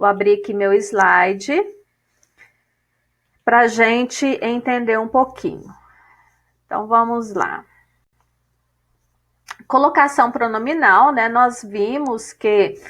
Vou abrir aqui meu slide para a gente entender um pouquinho. Então, vamos lá. Colocação pronominal, né? Nós vimos que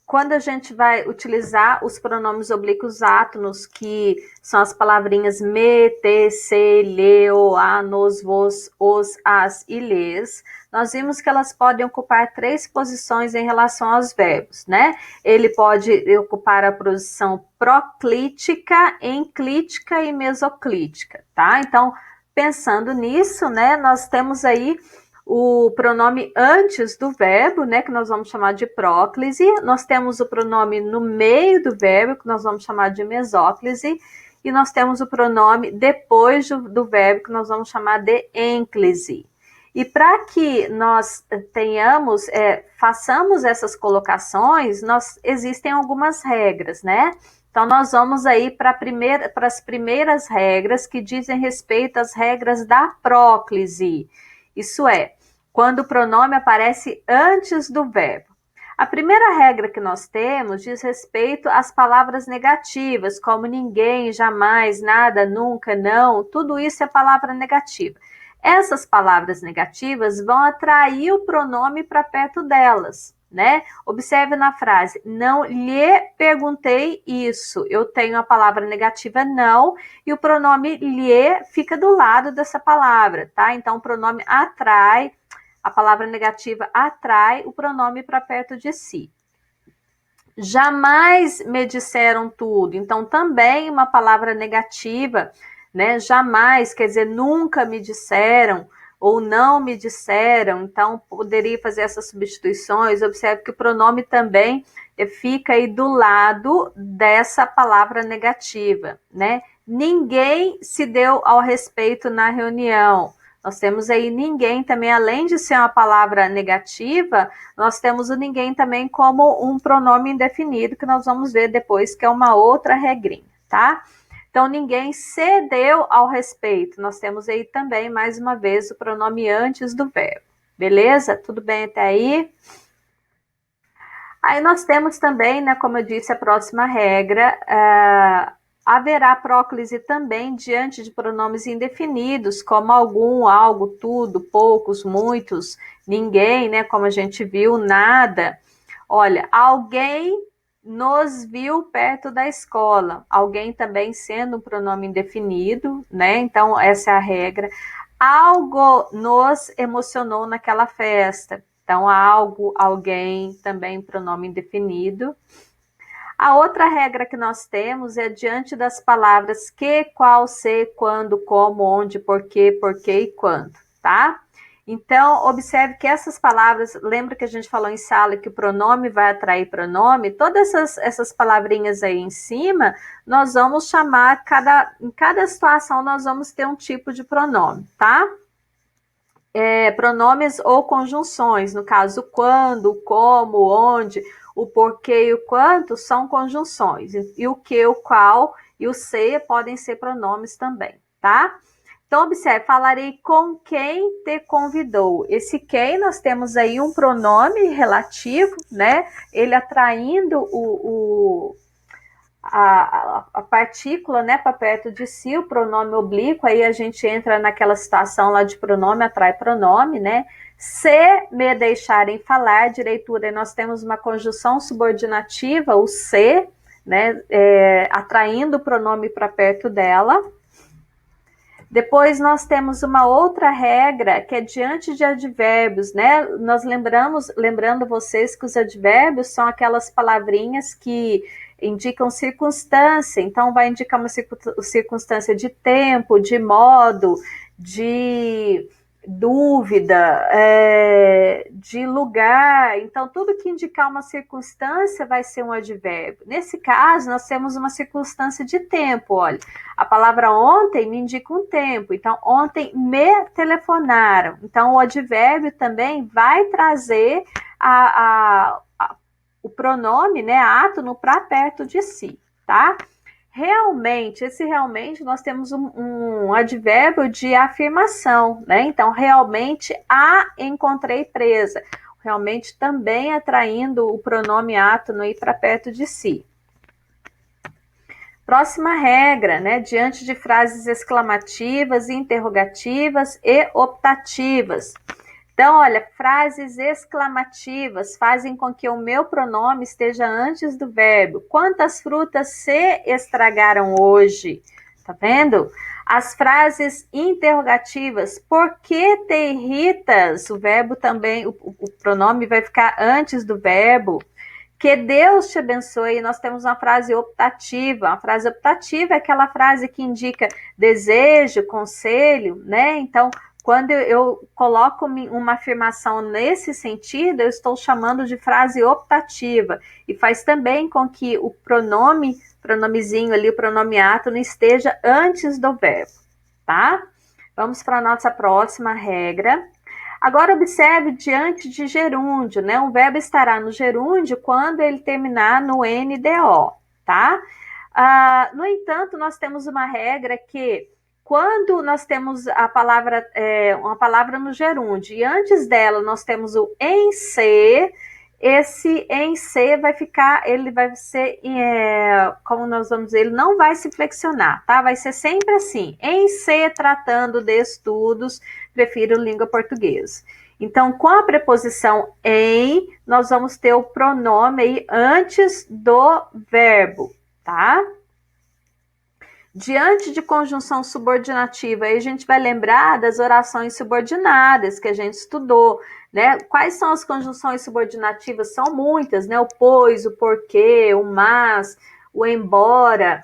quando a gente vai utilizar os pronomes oblíquos átonos, que são as palavrinhas me, te, se, le, o, a, nos, vos, os, as e les, nós vimos que elas podem ocupar 3 posições em relação aos verbos, né? Ele pode ocupar a posição proclítica, enclítica e mesoclítica, tá? Então, pensando nisso, né, nós temos aí o pronome antes do verbo, né, que nós vamos chamar de próclise. Nós temos o pronome no meio do verbo, que nós vamos chamar de mesóclise. E nós temos o pronome depois do verbo, que nós vamos chamar de ênclise. E para que nós tenhamos, façamos essas colocações, existem algumas regras, né? Então, nós vamos aí para as primeiras regras que dizem respeito às regras da próclise. Isso é, quando o pronome aparece antes do verbo. A primeira regra que nós temos diz respeito às palavras negativas, como ninguém, jamais, nada, nunca, não, tudo isso é palavra negativa. Essas palavras negativas vão atrair o pronome para perto delas, né? Observe na frase, não lhe perguntei isso. Eu tenho a palavra negativa não e o pronome lhe fica do lado dessa palavra, tá? Então, o pronome atrai, a palavra negativa atrai o pronome para perto de si. Jamais me disseram tudo. Então, também uma palavra negativa, né? Jamais, quer dizer, nunca me disseram ou não me disseram. Então, poderia fazer essas substituições. Observe que o pronome também fica aí do lado dessa palavra negativa, né? Ninguém se deu ao respeito na reunião. Nós temos aí ninguém também, além de ser uma palavra negativa, nós temos o ninguém também como um pronome indefinido, que nós vamos ver depois, que é uma outra regrinha, tá? Então, ninguém cedeu ao respeito. Nós temos aí também, mais uma vez, o pronome antes do verbo. Beleza? Tudo bem até aí? Aí nós temos também, né, como eu disse, a próxima regra, haverá próclise também diante de pronomes indefinidos, como algum, algo, tudo, poucos, muitos, ninguém, né, como a gente viu, nada. Olha, alguém nos viu perto da escola. Alguém também sendo um pronome indefinido, né? Então, essa é a regra. Algo nos emocionou naquela festa. Então, algo, alguém, também pronome indefinido. A outra regra que nós temos é diante das palavras que, qual, se, quando, como, onde, porquê e quando, tá? Então, observe que essas palavras, lembra que a gente falou em sala que o pronome vai atrair pronome? Todas essas palavrinhas aí em cima, nós vamos chamar, em cada situação nós vamos ter um tipo de pronome, tá? Pronomes ou conjunções, no caso, quando, como, onde, o porquê e o quanto são conjunções. E o que, o qual e o se podem ser pronomes também, tá? Então, observe, falarei com quem te convidou. Esse quem, nós temos aí um pronome relativo, né? Ele atraindo a partícula, né, para perto de si, o pronome oblíquo, aí a gente entra naquela situação lá de pronome atrai pronome, né? Se me deixarem falar, direitura, nós temos uma conjunção subordinativa, o se, né, atraindo o pronome para perto dela. Depois nós temos uma outra regra que é diante de advérbios, né? Nós lembrando vocês que os advérbios são aquelas palavrinhas que indicam circunstância, então vai indicar uma circunstância de tempo, de modo, de dúvida, de lugar. Então, tudo que indicar uma circunstância vai ser um advérbio. Nesse caso, nós temos uma circunstância de tempo. Olha, a palavra ontem me indica um tempo. Então, ontem me telefonaram. Então, o advérbio também vai trazer o pronome, né, átono, para perto de si, tá? Realmente, nós temos um advérbio de afirmação, né? Então, realmente, encontrei presa. realmente também atraindo o pronome átono aí para perto de si. Próxima regra, né? Diante de frases exclamativas, interrogativas e optativas. Então, olha, frases exclamativas fazem com que o meu pronome esteja antes do verbo. Quantas frutas se estragaram hoje? Tá vendo? As frases interrogativas, por que te irritas? O verbo também, o pronome vai ficar antes do verbo. Que Deus te abençoe. Nós temos uma frase optativa. A frase optativa é aquela frase que indica desejo, conselho, né? Então, quando eu coloco uma afirmação nesse sentido, eu estou chamando de frase optativa. E faz também com que o pronomezinho ali, o pronome átono, esteja antes do verbo, tá? Vamos para a nossa próxima regra. Agora observe diante de gerúndio, né? Um verbo estará no gerúndio quando ele terminar no NDO, tá? No entanto, nós temos uma regra que quando nós temos a palavra, uma palavra no gerúndio e antes dela nós temos o em se, esse em se vai ficar, ele vai ser, como nós vamos dizer, ele não vai se flexionar, tá? Vai ser sempre assim, em se tratando de estudos, prefiro língua portuguesa. Então, com a preposição em, nós vamos ter o pronome aí antes do verbo, tá? Diante de conjunção subordinativa, aí a gente vai lembrar das orações subordinadas que a gente estudou, né? Quais são as conjunções subordinativas? São muitas, né? O pois, o porquê, o mas, o embora,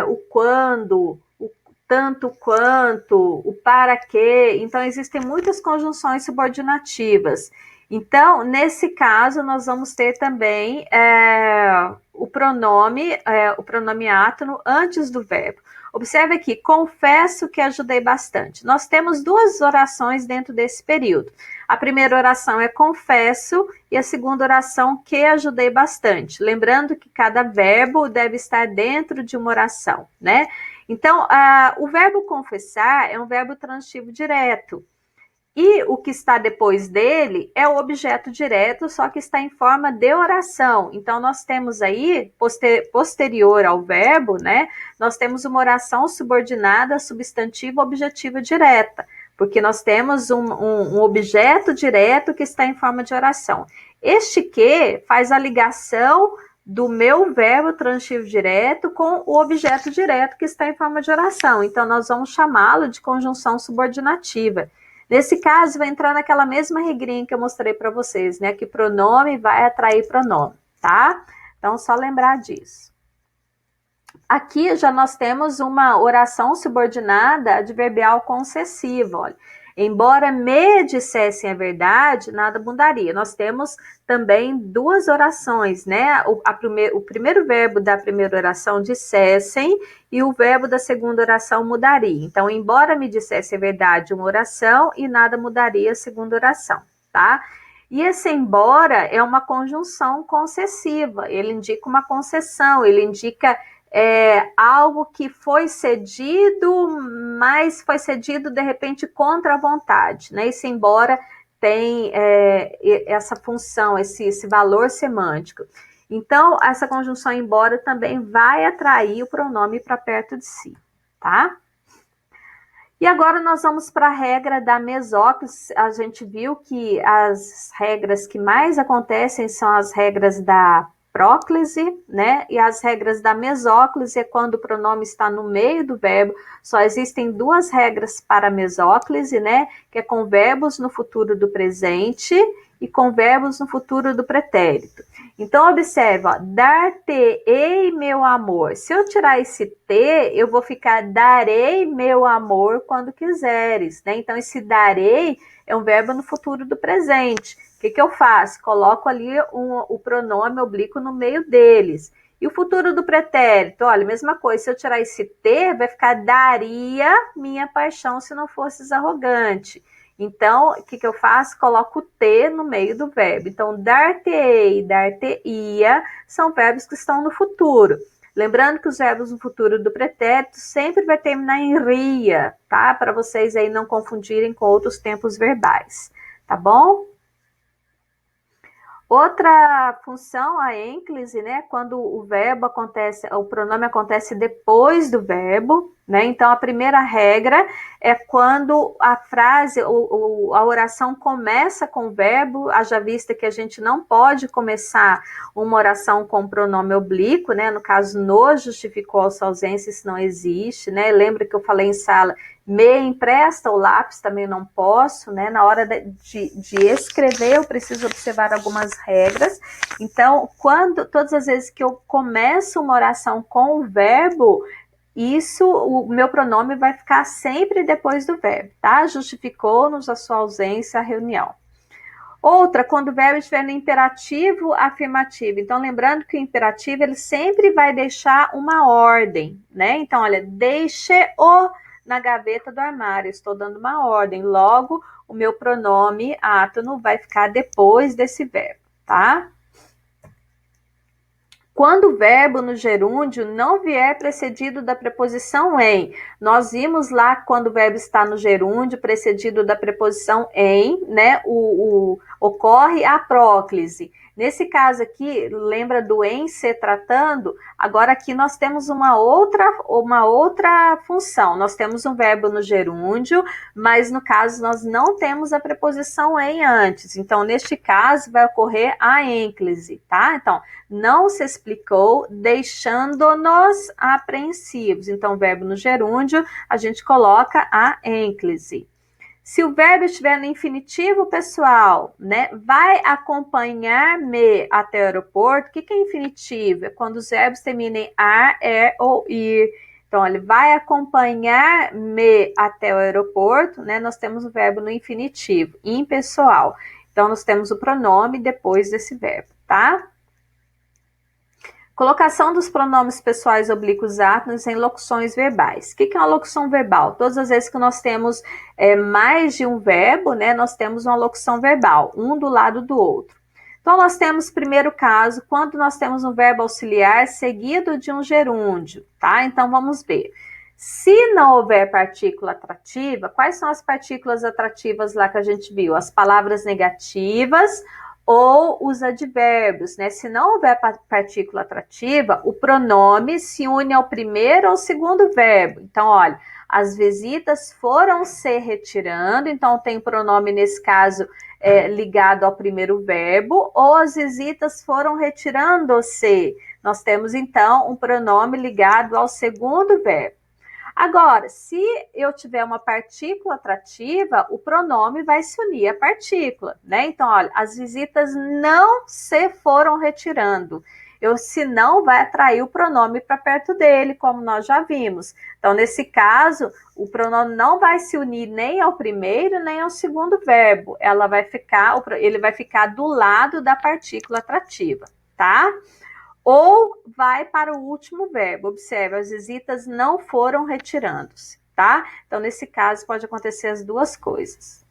o quando, o tanto quanto, o para quê. Então, existem muitas conjunções subordinativas. Então, nesse caso, nós vamos ter também o pronome átono antes do verbo. Observe aqui, confesso que ajudei bastante. Nós temos duas orações dentro desse período. A primeira oração é confesso e a segunda oração que ajudei bastante. Lembrando que cada verbo deve estar dentro de uma oração, né? Então, o verbo confessar é um verbo transitivo direto. E o que está depois dele é o objeto direto, só que está em forma de oração. Então, nós temos aí, posterior ao verbo, né? Nós temos uma oração subordinada, substantiva, objetiva direta. Porque nós temos um objeto direto que está em forma de oração. Este que faz a ligação do meu verbo transitivo direto com o objeto direto que está em forma de oração. Então, nós vamos chamá-lo de conjunção subordinativa. Nesse caso, vai entrar naquela mesma regrinha que eu mostrei para vocês, né? Que pronome vai atrair pronome, tá? Então, só lembrar disso. Aqui já nós temos uma oração subordinada adverbial concessiva, olha. Embora me dissessem a verdade, nada mudaria. Nós temos também duas orações, né? O primeiro verbo da primeira oração, dissessem, e o verbo da segunda oração mudaria. Então, embora me dissesse a verdade, uma oração, e nada mudaria a segunda oração, tá? E esse embora é uma conjunção concessiva, ele indica uma concessão, ele indica algo que foi cedido, mas foi cedido de repente contra a vontade, né? Esse embora tem essa função, esse valor semântico. Então, essa conjunção embora também vai atrair o pronome para perto de si, tá? E agora nós vamos para a regra da mesóclise. A gente viu que as regras que mais acontecem são as regras da próclise, né? E as regras da mesóclise é quando o pronome está no meio do verbo. Só existem duas regras para a mesóclise, né? Que é com verbos no futuro do presente e com verbos no futuro do pretérito. Então, observa, dar-te-ei meu amor. Se eu tirar esse te, eu vou ficar darei meu amor quando quiseres, né? Então, esse darei é um verbo no futuro do presente. O que eu faço? Coloco ali o pronome oblíquo no meio deles. E o futuro do pretérito? Olha, mesma coisa, se eu tirar esse te, vai ficar daria minha paixão se não fosses arrogante. Então, o que eu faço? Coloco o te no meio do verbo. Então, dar-te-ei, dar-te-ia são verbos que estão no futuro. Lembrando que os verbos no futuro do pretérito sempre vai terminar em ria, tá? Para vocês aí não confundirem com outros tempos verbais, tá bom? Outra função, a ênclise, né? Quando o verbo acontece, o pronome acontece depois do verbo, né? Então, a primeira regra é quando a frase, a oração começa com o verbo, haja vista que a gente não pode começar uma oração com pronome oblíquo, né? No caso, nos justificou a sua ausência, isso não existe, né? Lembra que eu falei em sala, me empresta o lápis, também não posso, né? Na hora de escrever, eu preciso observar algumas regras. Então, todas as vezes que eu começo uma oração com o verbo, o meu pronome vai ficar sempre depois do verbo, tá? Justificou-nos a sua ausência à reunião. Outra, quando o verbo estiver no imperativo afirmativo. Então, lembrando que o imperativo, ele sempre vai deixar uma ordem, né? Então, olha, deixe-o na gaveta do armário. Estou dando uma ordem. Logo, o meu pronome átono vai ficar depois desse verbo, tá? Quando o verbo no gerúndio não vier precedido da preposição em, nós vimos lá quando o verbo está no gerúndio precedido da preposição em, né, ocorre a próclise. Nesse caso aqui, lembra do em se tratando? Agora aqui nós temos uma outra função. Nós temos um verbo no gerúndio, mas no caso nós não temos a preposição em antes. Então, neste caso, vai ocorrer a ênclise, tá? Então, não se explicou, deixando-nos apreensivos. Então, verbo no gerúndio, a gente coloca a ênclise. Se o verbo estiver no infinitivo pessoal, né, vai acompanhar-me até o aeroporto. O que é infinitivo? É quando os verbos terminam em ar, er ou ir. Então, ele vai acompanhar-me até o aeroporto, né? Nós temos o verbo no infinitivo, impessoal. Então, nós temos o pronome depois desse verbo, tá? Colocação dos pronomes pessoais oblíquos átonos em locuções verbais. O que é uma locução verbal? Todas as vezes que nós temos mais de um verbo, né, nós temos uma locução verbal, um do lado do outro. Então, nós temos, primeiro caso, quando nós temos um verbo auxiliar seguido de um gerúndio, tá? Então, vamos ver. Se não houver partícula atrativa, quais são as partículas atrativas lá que a gente viu? As palavras negativas ou os advérbios, né? Se não houver partícula atrativa, o pronome se une ao primeiro ou ao segundo verbo. Então, olha, as visitas foram se retirando, então tem pronome nesse caso ligado ao primeiro verbo, ou as visitas foram retirando-se. Nós temos então um pronome ligado ao segundo verbo. Agora, se eu tiver uma partícula atrativa, o pronome vai se unir à partícula, né? Então, olha, as visitas não se foram retirando. Se não, vai atrair o pronome para perto dele, como nós já vimos. Então, nesse caso, o pronome não vai se unir nem ao primeiro, nem ao segundo verbo. Ele vai ficar do lado da partícula atrativa, tá? Ou vai para o último verbo. Observe, as visitas não foram retirando-se, tá? Então, nesse caso, pode acontecer as duas coisas.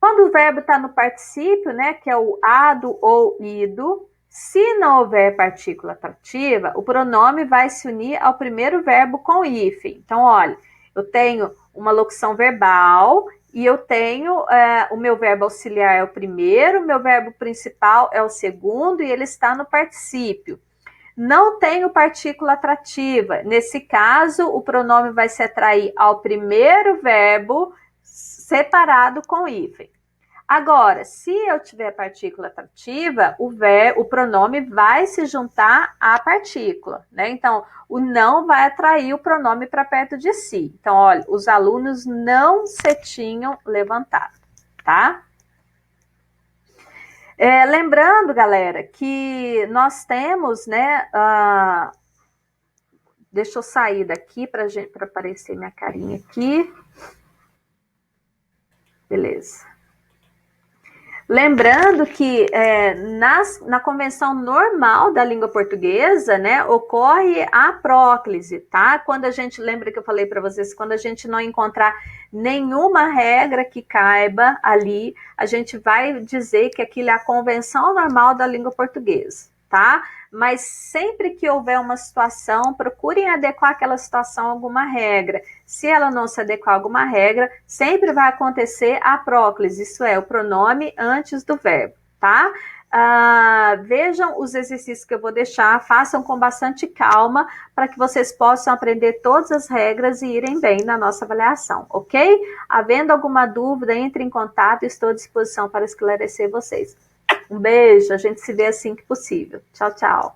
Quando o verbo está no particípio, né, que é o ado ou ido, se não houver partícula atrativa, o pronome vai se unir ao primeiro verbo com hífen. Então, olha, eu tenho uma locução verbal e eu tenho o meu verbo auxiliar é o primeiro, o meu verbo principal é o segundo e ele está no particípio. Não tenho partícula atrativa. Nesse caso, o pronome vai se atrair ao primeiro verbo separado com hífen. Agora, se eu tiver partícula atrativa, o pronome vai se juntar à partícula, né? Então, o não vai atrair o pronome para perto de si. Então, olha, os alunos não se tinham levantado, tá? Lembrando, galera, que nós temos, né? Deixa eu sair daqui para aparecer minha carinha aqui. Beleza. Lembrando que na convenção normal da língua portuguesa, né, ocorre a próclise, tá? Quando a gente, lembra que eu falei para vocês, quando a gente não encontrar nenhuma regra que caiba ali, a gente vai dizer que aquilo é a convenção normal da língua portuguesa, tá? Mas sempre que houver uma situação, procurem adequar aquela situação a alguma regra. Se ela não se adequar a alguma regra, sempre vai acontecer a próclise, isso é, o pronome antes do verbo, tá? vejam os exercícios que eu vou deixar, façam com bastante calma, para que vocês possam aprender todas as regras e irem bem na nossa avaliação, ok? Havendo alguma dúvida, entre em contato, estou à disposição para esclarecer vocês. Um beijo, a gente se vê assim que possível. Tchau, tchau.